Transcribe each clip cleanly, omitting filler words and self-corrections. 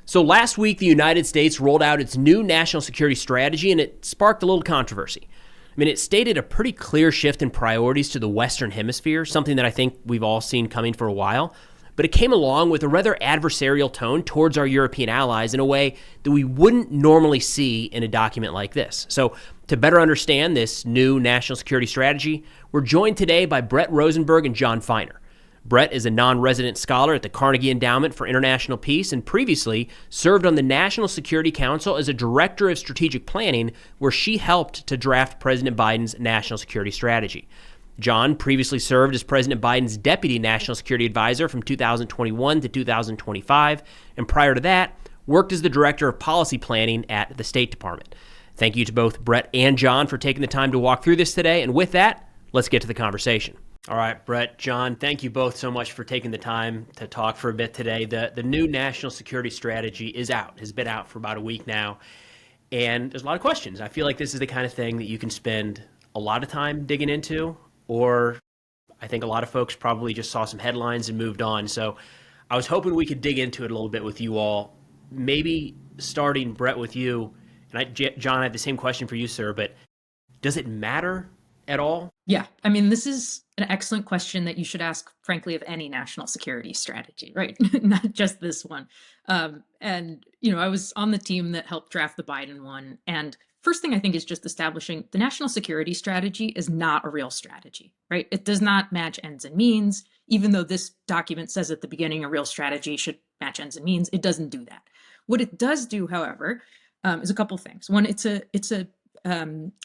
So last week, the United States rolled out its new national security strategy, and it sparked a little controversy. I mean, it stated a pretty clear shift in priorities to the Western Hemisphere, something that I think we've all seen coming for a while. But it came along with a rather adversarial tone towards our European allies in a way that we wouldn't normally see in a document like this. So to better understand this new national security strategy, we're joined today by Brett Rosenberg and John Feiner. Brett is a non-resident scholar at the Carnegie Endowment for International Peace and previously served on the National Security Council as a director of strategic planning, where she helped to draft President Biden's national security strategy. John previously served as President Biden's deputy national security advisor from 2021 to 2025, and prior to that, worked as the director of policy planning at the State Department. Thank you to both Brett and John for taking the time to walk through this today, and with that, let's get to the conversation. All right, Brett, John, thank you both so much for taking the time to talk for a bit today. The new national security strategy is out, has been out for about a week now, and there's a lot of questions. I feel like this is the kind of thing that you can spend a lot of time digging into, or I think a lot of folks probably just saw some headlines and moved on. So I was hoping we could dig into it a little bit with you all, maybe starting, Brett, with you. And John, I have the same question for you, sir, but does it matter at all? Yeah, I mean, this is an excellent question that you should ask, frankly, of any national security strategy, right? Not just this one. I was on the team that helped draft the Biden one. And first thing I think is just establishing the national security strategy is not a real strategy, right? It does not match ends and means. Even though this document says at the beginning a real strategy should match ends and means, it doesn't do that. What it does do, however, is a couple things. One, it's a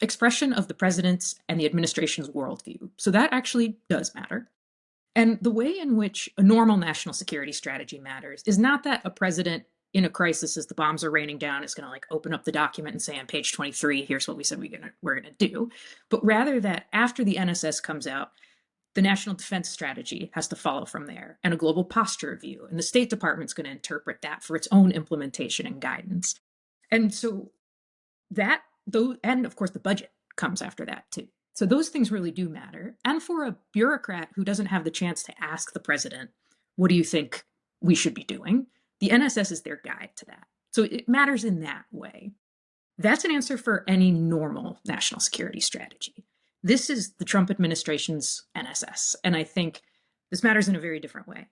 expression of the president's and the administration's worldview. So that actually does matter. And the way in which a normal national security strategy matters is not that a president in a crisis, as the bombs are raining down, is going to open up the document and say on page 23, here's what we said we're going to do, but rather that after the NSS comes out, the national defense strategy has to follow from there, and a global posture review, and the State Department's going to interpret that for its own implementation and guidance. And so and of course the budget comes after that too. So those things really do matter. And for a bureaucrat who doesn't have the chance to ask the president, what do you think we should be doing? The NSS is their guide to that. So it matters in that way. That's an answer for any normal national security strategy. This is the Trump administration's NSS. And I think this matters in a very different way.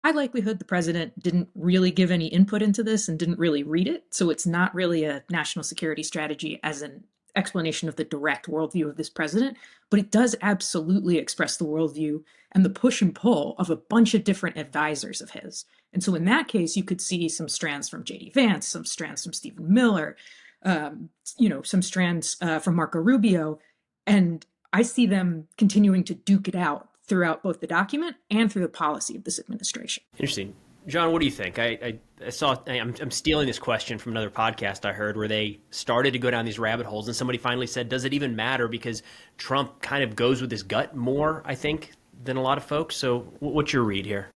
High likelihood the president didn't really give any input into this and didn't really read it. So it's not really a national security strategy as an explanation of the direct worldview of this president, but it does absolutely express the worldview and the push and pull of a bunch of different advisors of his. And so in that case, you could see some strands from J.D. Vance, some strands from Stephen Miller, some strands from Marco Rubio. And I see them continuing to duke it out throughout both the document and through the policy of this administration. Interesting. John, what do you think? I'm stealing this question from another podcast I heard where they started to go down these rabbit holes and somebody finally said, does it even matter? Because Trump kind of goes with his gut more, I think, than a lot of folks. So what's your read here?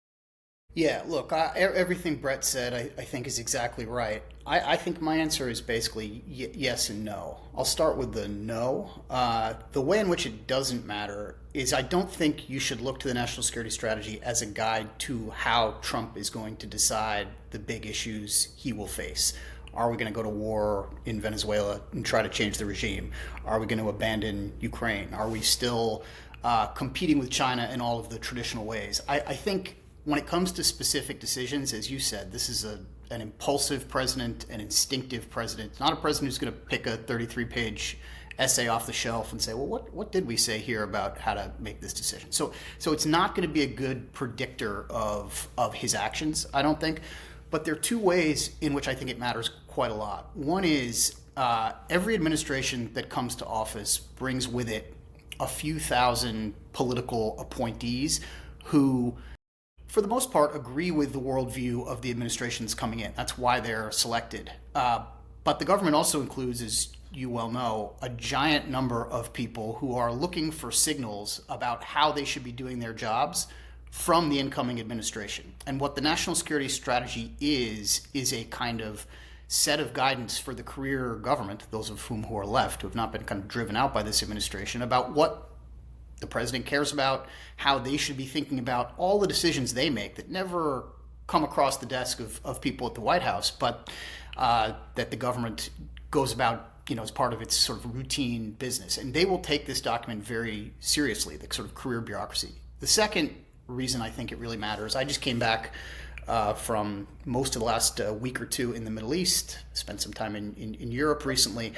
Yeah, look, everything Brett said I think is exactly right. I think my answer is basically yes and no. I'll start with the no. The way in which it doesn't matter is I don't think you should look to the national security strategy as a guide to how Trump is going to decide the big issues he will face. Are we going to go to war in Venezuela and try to change the regime? Are we going to abandon Ukraine? Are we still competing with China in all of the traditional ways? I think when it comes to specific decisions, as you said, this is an impulsive president, an instinctive president, not a president who's going to pick a 33-page essay off the shelf and say, well, what did we say here about how to make this decision? So it's not going to be a good predictor of his actions, I don't think. But there are two ways in which I think it matters quite a lot. One is every administration that comes to office brings with it a few thousand political appointees who, for the most part, agree with the worldview of the administrations coming in. That's why they're selected. But the government also includes, as you well know, a giant number of people who are looking for signals about how they should be doing their jobs from the incoming administration. And what the national security strategy is a kind of set of guidance for the career government, those of whom who are left, who have not been kind of driven out by this administration, about what the president cares about, how they should be thinking about all the decisions they make that never come across the desk of people at the White House, but that the government goes about, as part of its sort of routine business. And they will take this document very seriously, the sort of career bureaucracy. The second reason I think it really matters, I just came back from most of the last week or two in the Middle East, spent some time in Europe recently.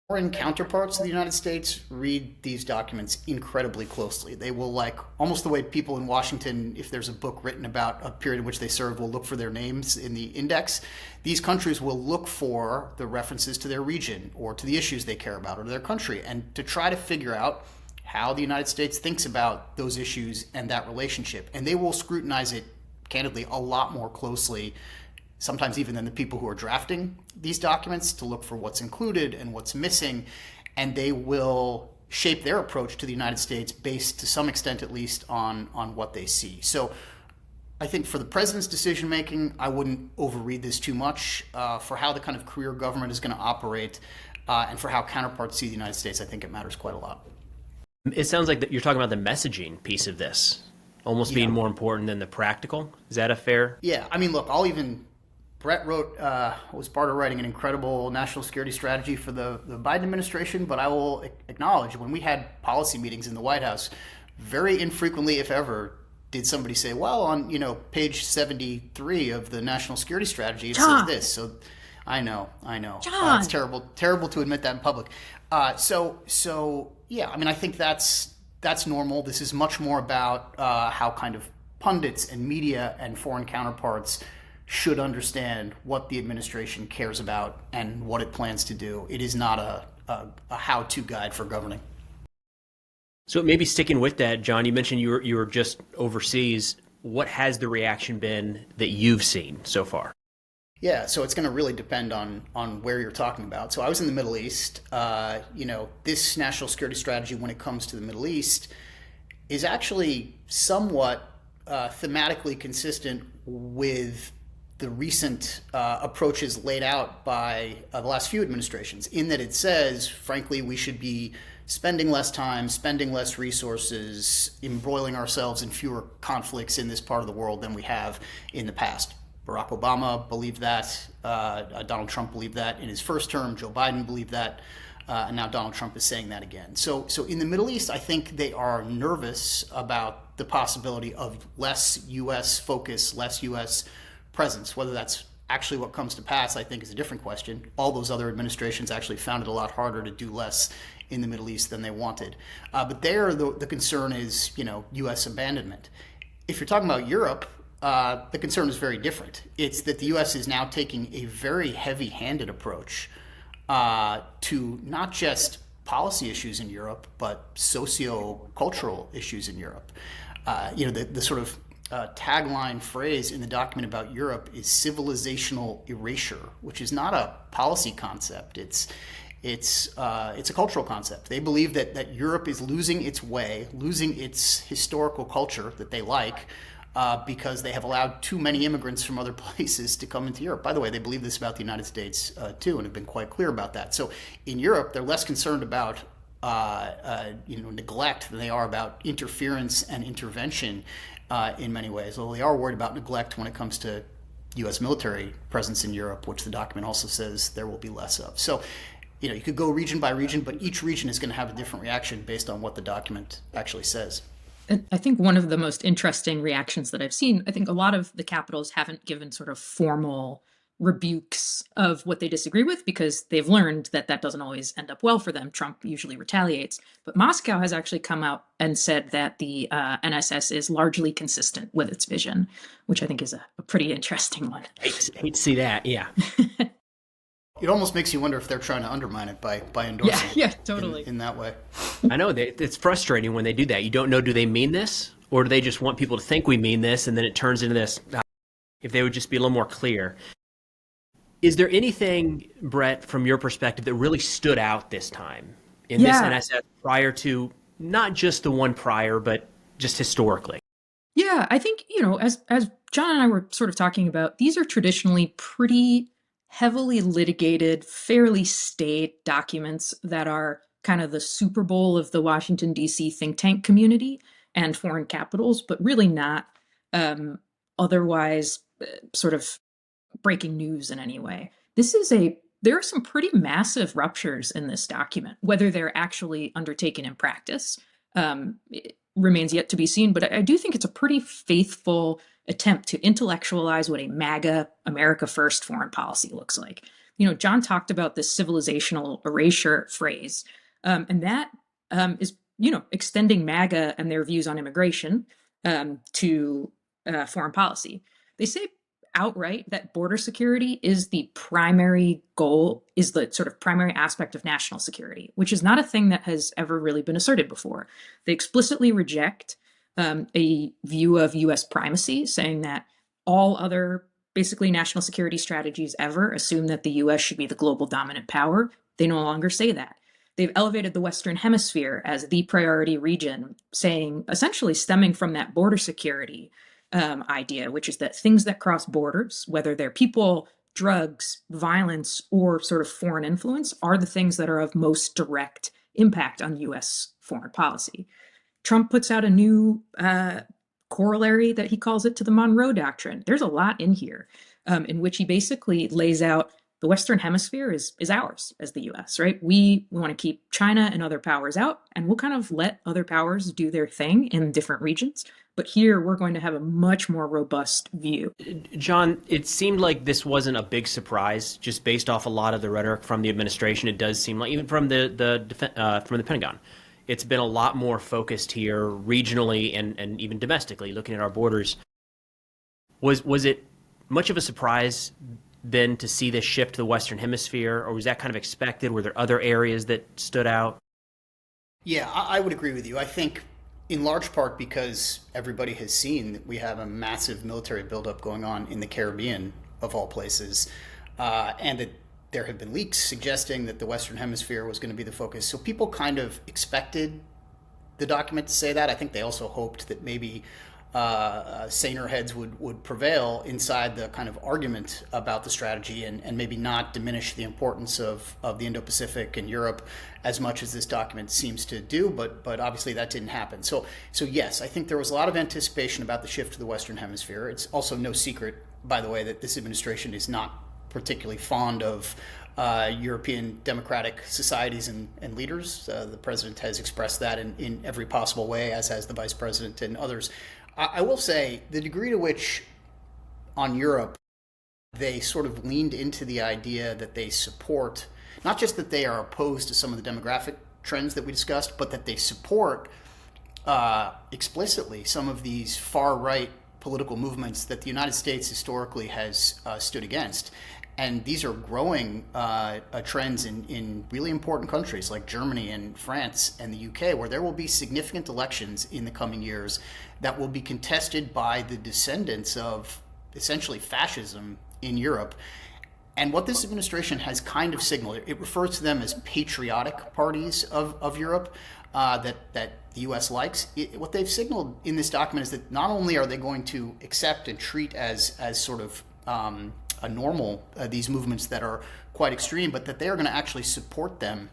Foreign counterparts of the United States read these documents incredibly closely. They will, like almost the way people in Washington, if there's a book written about a period in which they served, will look for their names in the index. These countries will look for the references to their region or to the issues they care about or to their country, and to try to figure out how the United States thinks about those issues and that relationship. And they will scrutinize it, candidly, a lot more closely, sometimes even than the people who are drafting these documents, to look for what's included and what's missing. And they will shape their approach to the United States based, to some extent at least, on what they see. So I think for the president's decision making, I wouldn't overread this too much. For how the kind of career government is going to operate, and for how counterparts see the United States, I think it matters quite a lot. It sounds like that you're talking about the messaging piece of this almost being more important than the practical. Is that a fair? Yeah, I mean, look, Brett was part of writing an incredible national security strategy for the Biden administration, but I will acknowledge when we had policy meetings in the White House, very infrequently, if ever, did somebody say, well, on page 73 of the national security strategy, it says this. So I know. It's terrible to admit that in public. So yeah, I mean, I think that's normal. This is much more about how kind of pundits and media and foreign counterparts should understand what the administration cares about and what it plans to do. It is not a how-to guide for governing. So maybe sticking with that, John, you mentioned you were just overseas. What has the reaction been that you've seen so far? Yeah, so it's going to really depend on where you're talking about. So I was in the Middle East. This national security strategy, when it comes to the Middle East, is actually somewhat thematically consistent with the recent approaches laid out by the last few administrations, in that it says, frankly, we should be spending less time, spending less resources, embroiling ourselves in fewer conflicts in this part of the world than we have in the past. Barack Obama believed that. Donald Trump believed that in his first term. Joe Biden believed that. And now Donald Trump is saying that again. So in the Middle East, I think they are nervous about the possibility of less U.S. focus, less U.S. presence. Whether that's actually what comes to pass, I think, is a different question. All those other administrations actually found it a lot harder to do less in the Middle East than they wanted. But there, the concern is, U.S. abandonment. If you're talking about Europe, the concern is very different. It's that the U.S. is now taking a very heavy-handed approach to not just policy issues in Europe, but socio-cultural issues in Europe. The sort of tagline phrase in the document about Europe is civilizational erasure, which is not a policy concept. It's a cultural concept. They believe that Europe is losing its way, losing its historical culture that they like, because they have allowed too many immigrants from other places to come into Europe. By the way, they believe this about the United States too, and have been quite clear about that. So in Europe, they're less concerned about neglect than they are about interference and intervention in many ways. Although they are worried about neglect when it comes to U.S. military presence in Europe, which the document also says there will be less of. So, you could go region by region, but each region is going to have a different reaction based on what the document actually says. I think one of the most interesting reactions that I've seen, I think a lot of the capitals haven't given sort of formal rebukes of what they disagree with, because they've learned that doesn't always end up well for them. Trump usually retaliates. But Moscow has actually come out and said that the NSS is largely consistent with its vision, which I think is a pretty interesting one. Hate to see that, yeah. It almost makes you wonder if they're trying to undermine it by endorsing it. Yeah, totally. In that way. I know, it's frustrating when they do that. You don't know, do they mean this? Or do they just want people to think we mean this, and then it turns into this? If they would just be a little more clear. Is there anything, Brett, from your perspective, that really stood out this time in this NSS prior to not just the one prior, but just historically? Yeah, I think, as John and I were sort of talking about, these are traditionally pretty heavily litigated, fairly staid documents that are kind of the Super Bowl of the Washington, D.C. think tank community and foreign capitals, but really not a otherwise sort of breaking news in any way. There are some pretty massive ruptures in this document. Whether they're actually undertaken in practice it remains yet to be seen, but I do think it's a pretty faithful attempt to intellectualize what a MAGA, America First foreign policy looks like. John talked about this civilizational erasure phrase, and that is, extending MAGA and their views on immigration to foreign policy. They say outright that border security is the primary goal, is the sort of primary aspect of national security, which is not a thing that has ever really been asserted before. They explicitly reject a view of U.S. primacy, saying that all other basically national security strategies ever assume that the U.S. should be the global dominant power. They no longer say that. They've elevated the Western Hemisphere as the priority region, saying, essentially stemming from that border security idea, which is that things that cross borders, whether they're people, drugs, violence, or sort of foreign influence, are the things that are of most direct impact on U.S. foreign policy. Trump puts out a new corollary that he calls it to the Monroe Doctrine. There's a lot in here in which he basically lays out the Western Hemisphere is ours as the U.S., right? We want to keep China and other powers out, and we'll kind of let other powers do their thing in different regions. But here, we're going to have a much more robust view. John, it seemed like this wasn't a big surprise, just based off a lot of the rhetoric from the administration. It does seem like, even from the Pentagon, it's been a lot more focused here regionally and even domestically, looking at our borders. Was it much of a surprise then to see this shift to the Western Hemisphere, or was that kind of expected? Were there other areas that stood out? Yeah, I would agree with you. I think in large part because everybody has seen that we have a massive military buildup going on in the Caribbean, of all places, and that there have been leaks suggesting that the Western Hemisphere was going to be the focus. So people kind of expected the document to say that. I think they also hoped that maybe saner heads would prevail inside the kind of argument about the strategy and maybe not diminish the importance of the Indo-Pacific and Europe as much as this document seems to do, but obviously that didn't happen. So yes, I think there was a lot of anticipation about the shift to the Western Hemisphere. It's also no secret, by the way, that this administration is not particularly fond of European democratic societies and leaders. The president has expressed that in every possible way, as has the vice president and others. I will say the degree to which on Europe they sort of leaned into the idea that they support, not just that they are opposed to some of the demographic trends that we discussed, but that they support explicitly some of these far-right political movements that the United States historically has stood against. And these are growing trends in really important countries like Germany and France and the UK, where there will be significant elections in the coming years that will be contested by the descendants of essentially fascism in Europe. And what this administration has kind of signaled, it refers to them as patriotic parties of Europe that the U.S. likes. What they've signaled in this document is that not only are they going to accept and treat as sort of a normal these movements that are quite extreme, but that they are going to actually support them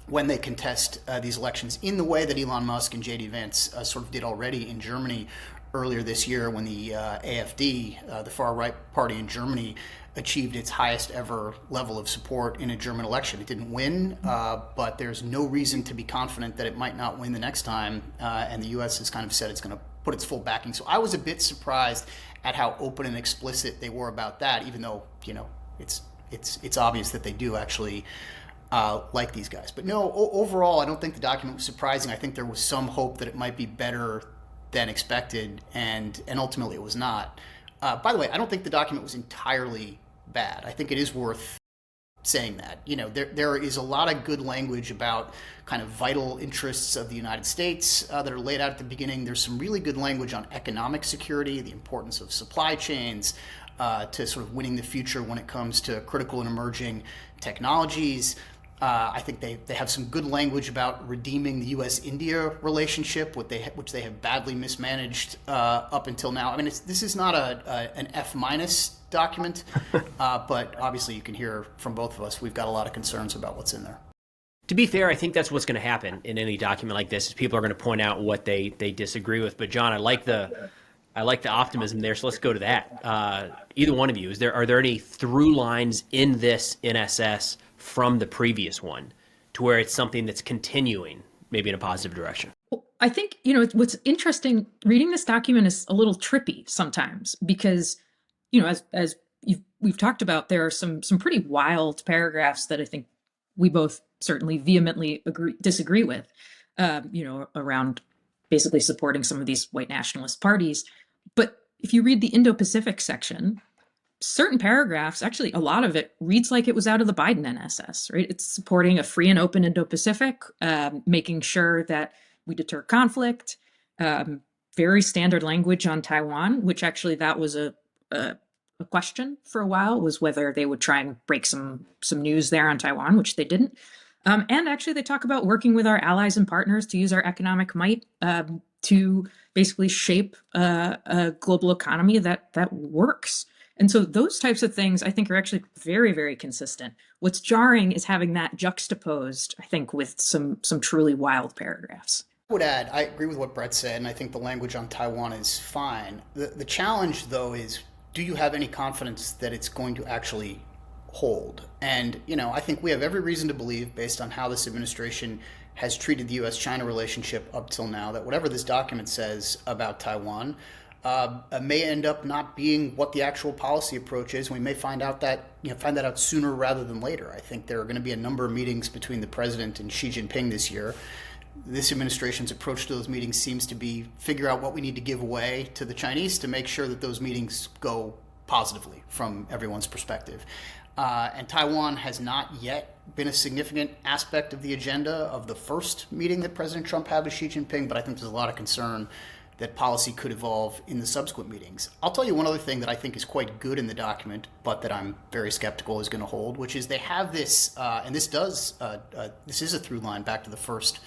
when they contest these elections in the way that Elon Musk and J.D. Vance sort of did already in Germany earlier this year when the AfD, the far-right party in Germany, achieved its highest ever level of support in a German election. It didn't win, but there's no reason to be confident that it might not win the next time, and the U.S. has kind of said it's going to put its full backing. So I was a bit surprised at how open and explicit they were about that, even though, it's obvious that they do actually like these guys. But no, overall, I don't think the document was surprising. I think there was some hope that it might be better than expected, and ultimately it was not. By the way, I don't think the document was entirely bad. I think it is worth saying that. There is a lot of good language about kind of vital interests of the United States that are laid out at the beginning. There's some really good language on economic security, the importance of supply chains, to sort of winning the future when it comes to critical and emerging technologies. I think they have some good language about redeeming the U.S.-India relationship, which they have badly mismanaged up until now. I mean, this is not an F- document, but obviously you can hear from both of us, we've got a lot of concerns about what's in there. To be fair, I think that's what's going to happen in any document like this, is people are going to point out what they disagree with. But John, I like the I like the optimism there, so let's go to that. Either one of you, are there any through lines in this NSS from the previous one to where it's something that's continuing, maybe in a positive direction? Well, I think, what's interesting, reading this document is a little trippy sometimes because, as we've talked about, there are some pretty wild paragraphs that I think we both certainly vehemently disagree with, around basically supporting some of these white nationalist parties. But if you read the Indo-Pacific section, certain paragraphs, actually a lot of it reads like it was out of the Biden NSS, right? It's supporting a free and open Indo-Pacific, making sure that we deter conflict, very standard language on Taiwan, which actually that was a question for a while, was whether they would try and break some news there on Taiwan, which they didn't. And actually they talk about working with our allies and partners to use our economic might to basically shape a global economy that works. And so those types of things I think are actually very, very consistent. What's jarring is having that juxtaposed, I think, with some truly wild paragraphs. I would add, I agree with what Brett said, and I think the language on Taiwan is fine. The challenge, though, is do you have any confidence that it's going to actually hold? And, I think we have every reason to believe, based on how this administration has treated the U.S.-China relationship up till now, that whatever this document says about Taiwan may end up not being what the actual policy approach is. We may find that out sooner rather than later. I think there are going to be a number of meetings between the president and Xi Jinping this year. This administration's approach to those meetings seems to be figure out what we need to give away to the Chinese to make sure that those meetings go positively from everyone's perspective. And Taiwan has not yet been a significant aspect of the agenda of the first meeting that President Trump had with Xi Jinping, but I think there's a lot of concern that policy could evolve in the subsequent meetings. I'll tell you one other thing that I think is quite good in the document, but that I'm very skeptical is going to hold, which is they have this, and this is a through line back to the first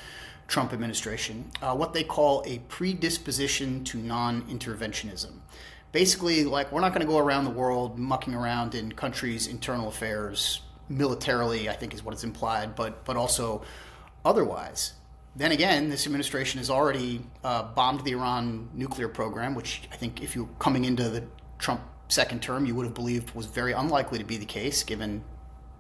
Trump administration, what they call a predisposition to non-interventionism. Basically, like, we're not going to go around the world mucking around in countries' internal affairs militarily, I think is what it's implied, but also otherwise. Then again, this administration has already bombed the Iran nuclear program, which I think if you were coming into the Trump second term, you would have believed was very unlikely to be the case, given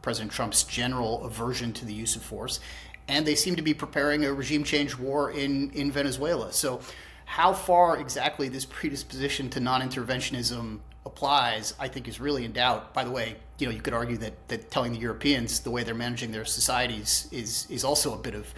President Trump's general aversion to the use of force. And they seem to be preparing a regime change war in Venezuela. So how far exactly this predisposition to non-interventionism applies, I think, is really in doubt. By the way, you could argue that telling the Europeans the way they're managing their societies is also a bit of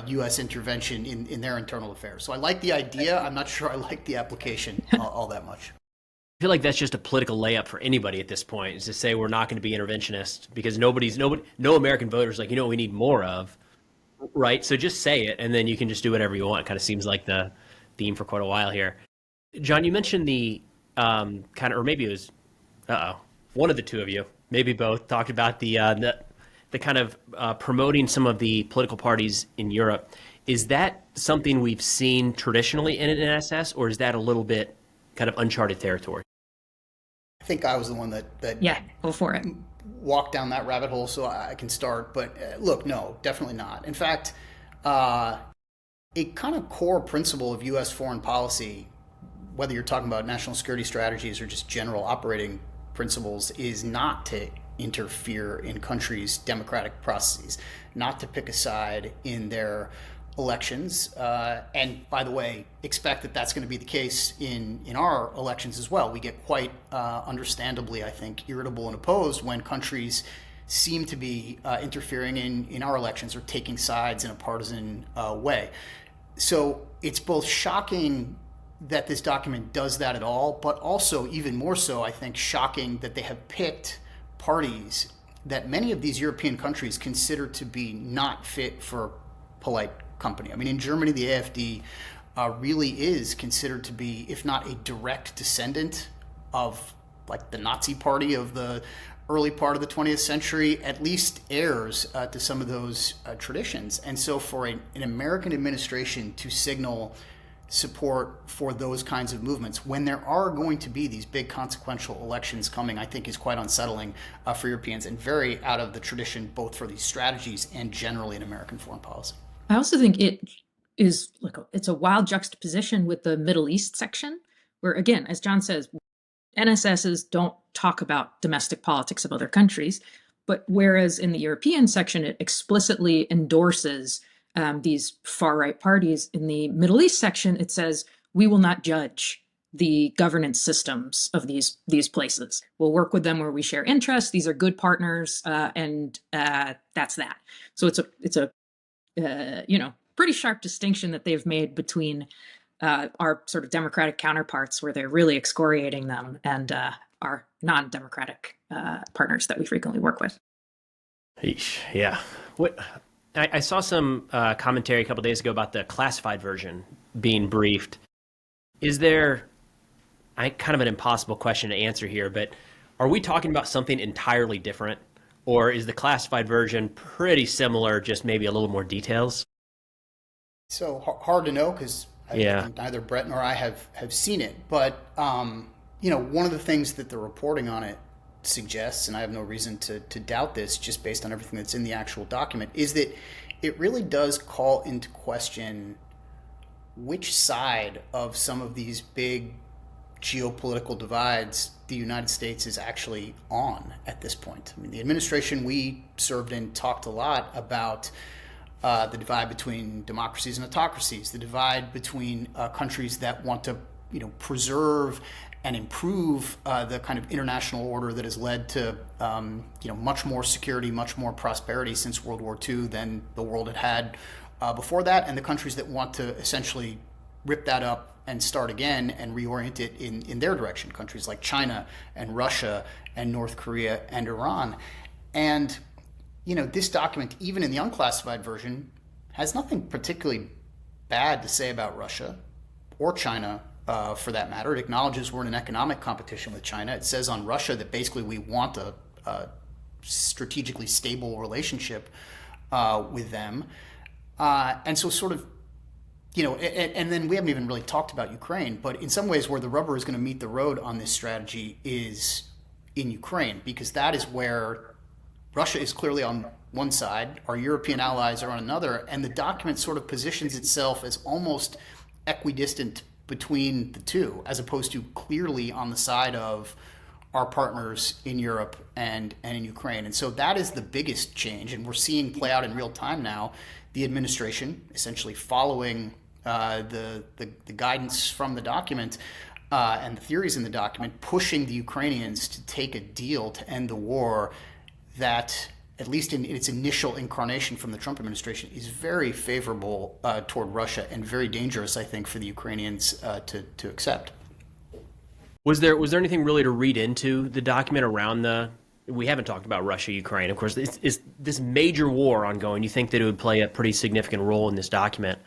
U.S. intervention in their internal affairs. So I like the idea. I'm not sure I like the application all that much. I feel like that's just a political layup for anybody at this point, is to say we're not going to be interventionist because no American voters like, we need more of, right? So just say it, and then you can just do whatever you want. It kind of seems like the theme for quite a while here. John, you mentioned the or maybe it was, one of the two of you, maybe both, talked about the kind of promoting some of the political parties in Europe. Is that something we've seen traditionally in an NSS, or is that a little bit kind of uncharted territory? I think I was the one that yeah, go for it. Walked down that rabbit hole, so I can start. But look, no, definitely not. In fact, a kind of core principle of U.S. foreign policy, whether you're talking about national security strategies or just general operating principles, is not to interfere in countries' democratic processes, not to pick a side in their elections. And by the way, expect that that's going to be the case in our elections as well. We get quite understandably, I think, irritable and opposed when countries seem to be interfering in our elections or taking sides in a partisan way. So it's both shocking that this document does that at all, but also even more so, I think, shocking that they have picked parties that many of these European countries consider to be not fit for polite company. I mean, in Germany, the AfD really is considered to be, if not a direct descendant of like the Nazi party of the early part of the 20th century, at least heirs to some of those traditions. And so for an American administration to signal support for those kinds of movements when there are going to be these big consequential elections coming, I think is quite unsettling for Europeans and very out of the tradition, both for these strategies and generally in American foreign policy. I also think it is it's a wild juxtaposition with the Middle East section, where, again, as John says, NSSs don't talk about domestic politics of other countries. But whereas in the European section, it explicitly endorses these far-right parties, in the Middle East section, it says, we will not judge the governance systems of these places. We'll work with them where we share interests. These are good partners, and that's that. So it's a pretty sharp distinction that they've made between our sort of democratic counterparts, where they're really excoriating them, and our non-democratic partners that we frequently work with. Yeah. I saw some commentary a couple days ago about the classified version being briefed. Is there, kind of an impossible question to answer here, but are we talking about something entirely different? Or is the classified version pretty similar, just maybe a little more details? So hard to know, because neither Brett nor I have seen it. But, one of the things that the reporting on it suggests, and I have no reason to doubt this just based on everything that's in the actual document, is that it really does call into question which side of some of these big geopolitical divides the United States is actually on at this point. I mean, the administration we served in talked a lot about the divide between democracies and autocracies, the divide between countries that want to, preserve and improve the kind of international order that has led to, much more security, much more prosperity since World War II than the world had before that, and the countries that want to essentially rip that up and start again and reorient it in their direction, countries like China and Russia and North Korea and Iran. And, this document, even in the unclassified version, has nothing particularly bad to say about Russia or China, for that matter. It acknowledges we're in an economic competition with China. It says on Russia that basically we want a strategically stable relationship with them. And so sort of, and then we haven't even really talked about Ukraine, but in some ways where the rubber is going to meet the road on this strategy is in Ukraine, because that is where Russia is clearly on one side, our European allies are on another, and the document sort of positions itself as almost equidistant between the two, as opposed to clearly on the side of our partners in Europe and in Ukraine. And so that is the biggest change, and we're seeing play out in real time now, the administration essentially following the guidance from the document and the theories in the document, pushing the Ukrainians to take a deal to end the war that, at least in its initial incarnation from the Trump administration, is very favorable toward Russia and very dangerous, I think, for the Ukrainians to accept. Was there anything really to read into the document around we haven't talked about Russia, Ukraine, of course, it's this major war ongoing. You think that it would play a pretty significant role in this document.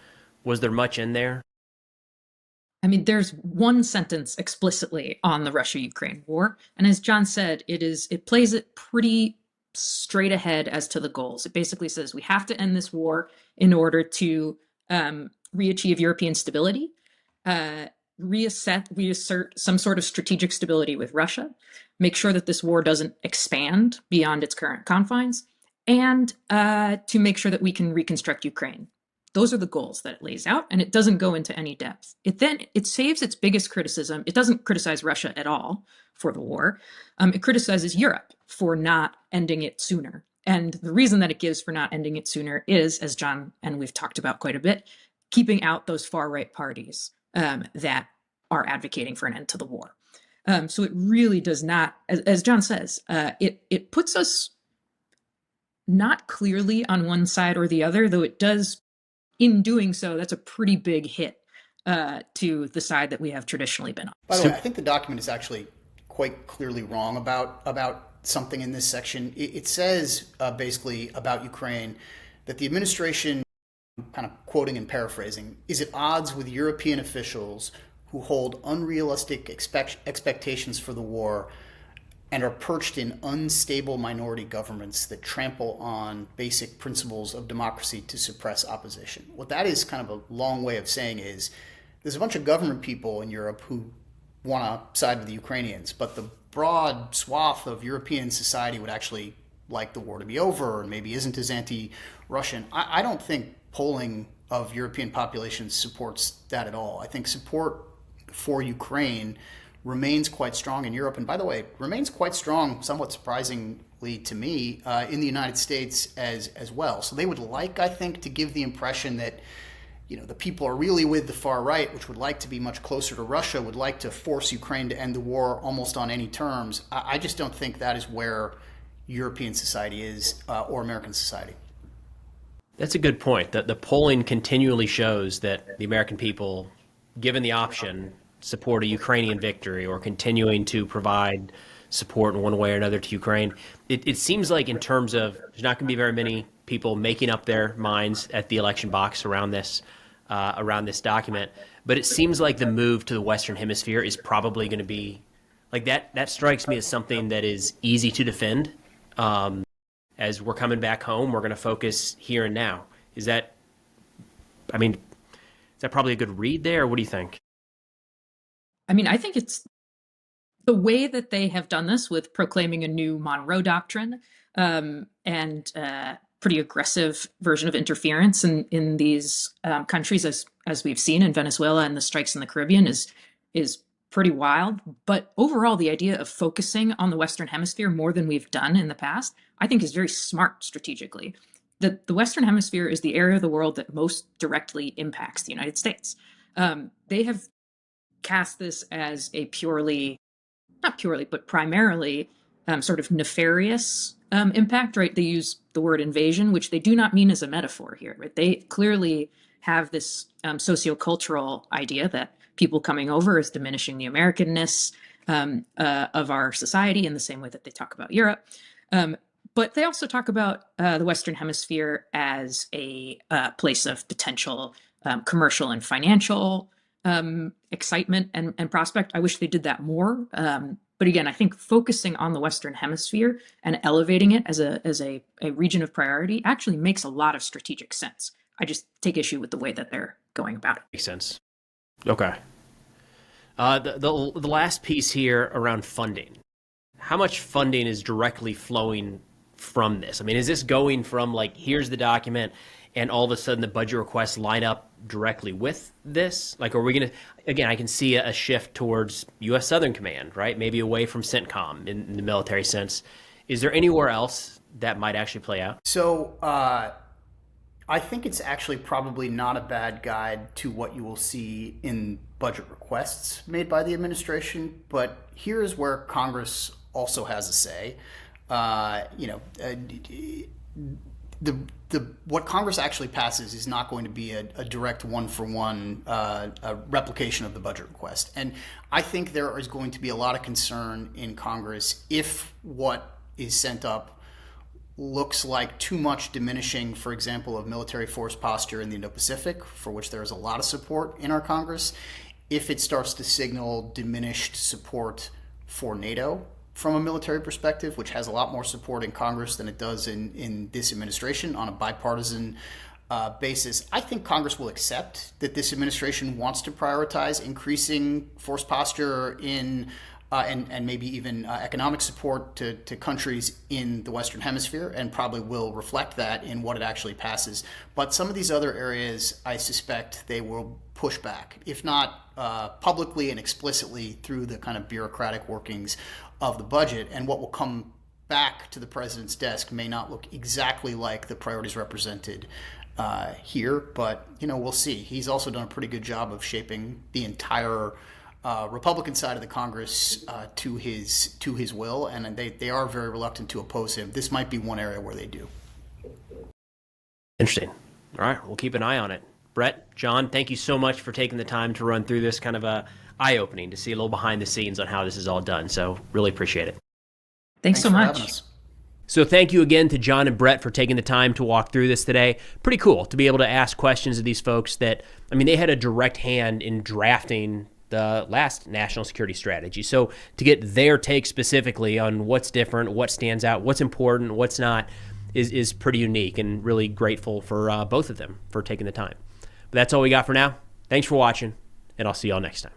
Was there much in there? I mean, there's one sentence explicitly on the Russia-Ukraine war. And as John said, it plays it pretty straight ahead as to the goals. It basically says we have to end this war in order to re-achieve European stability, reassert some sort of strategic stability with Russia, make sure that this war doesn't expand beyond its current confines, and to make sure that we can reconstruct Ukraine. Those are the goals that it lays out, and it doesn't go into any depth. It saves its biggest criticism. It doesn't criticize Russia at all for the war. It criticizes Europe for not ending it sooner. And the reason that it gives for not ending it sooner is, as John and we've talked about quite a bit, keeping out those far-right parties that are advocating for an end to the war. So it really does not, as John says, it puts us not clearly on one side or the other, though it does. In doing so, that's a pretty big hit to the side that we have traditionally been on. By the way, I think the document is actually quite clearly wrong about something in this section. It says basically about Ukraine that the administration, kind of quoting and paraphrasing, is at odds with European officials who hold unrealistic expectations for the war and are perched in unstable minority governments that trample on basic principles of democracy to suppress opposition. What that is kind of a long way of saying is there's a bunch of government people in Europe who want to side with the Ukrainians, but the broad swath of European society would actually like the war to be over and maybe isn't as anti-Russian. I don't think polling of European populations supports that at all. I think support for Ukraine remains quite strong in Europe, and by the way, remains quite strong, somewhat surprisingly to me, in the United States as well. So they would like, I think, to give the impression that the people are really with the far right, which would like to be much closer to Russia, would like to force Ukraine to end the war almost on any terms. I just don't think that is where European society is, or American society. That's a good point. The polling continually shows that the American people, given the option, support a Ukrainian victory or continuing to provide support in one way or another to Ukraine. It seems like in terms of there's not going to be very many people making up their minds at the election box around this document, but it seems like the move to the Western Hemisphere is probably going to be like that. That strikes me as something that is easy to defend. As we're coming back home, we're going to focus here and now. Is that probably a good read there? Or what do you think? I mean, I think it's the way that they have done this with proclaiming a new Monroe Doctrine, and pretty aggressive version of interference in these countries, as we've seen in Venezuela and the strikes in the Caribbean, is pretty wild. But overall, the idea of focusing on the Western Hemisphere more than we've done in the past, I think is very smart strategically. The Western Hemisphere is the area of the world that most directly impacts the United States. They have cast this as a primarily sort of nefarious impact, right? They use the word invasion, which they do not mean as a metaphor here, right? They clearly have this sociocultural idea that people coming over is diminishing the Americanness of our society in the same way that they talk about Europe. But they also talk about the Western Hemisphere as a place of potential commercial and financial excitement and prospect. I wish they did that more. But again, I think focusing on the Western Hemisphere and elevating it as a region of priority actually makes a lot of strategic sense. I just take issue with the way that they're going about it. Makes sense. Okay. The last piece here around funding. How much funding is directly flowing from this? I mean, is this going from like, here's the document, and all of a sudden the budget requests line up directly with this? Like, are we going to, again, I can see a shift towards U.S. Southern Command, right? Maybe away from CENTCOM in the military sense. Is there anywhere else that might actually play out? So I think it's actually probably not a bad guide to what you will see in budget requests made by the administration. But here's where Congress also has a say. What Congress actually passes is not going to be a direct one-for-one replication of the budget request. And I think there is going to be a lot of concern in Congress if what is sent up looks like too much diminishing, for example, of military force posture in the Indo-Pacific, for which there is a lot of support in our Congress, if it starts to signal diminished support for NATO from a military perspective, which has a lot more support in Congress than it does in this administration on a bipartisan basis. I think Congress will accept that this administration wants to prioritize increasing force posture in and maybe even economic support to countries in the Western Hemisphere, and probably will reflect that in what it actually passes. But some of these other areas, I suspect they will push back, if not publicly and explicitly through the kind of bureaucratic workings of the budget. And what will come back to the president's desk may not look exactly like the priorities represented here, but we'll see. He's also done a pretty good job of shaping the entire Republican side of the Congress to his will, and they are very reluctant to oppose him. This might be one area where they do. Interesting. All right, we'll keep an eye on it. Brett, John, thank you so much for taking the time to run through this, kind of a eye-opening to see a little behind the scenes on how this is all done. So really appreciate it. Thanks so much. So thank you again to John and Brett for taking the time to walk through this today. Pretty cool to be able to ask questions of these folks that, they had a direct hand in drafting the last national security strategy. So to get their take specifically on what's different, what stands out, what's important, what's not, is pretty unique, and really grateful for both of them for taking the time. But that's all we got for now. Thanks for watching, and I'll see y'all next time.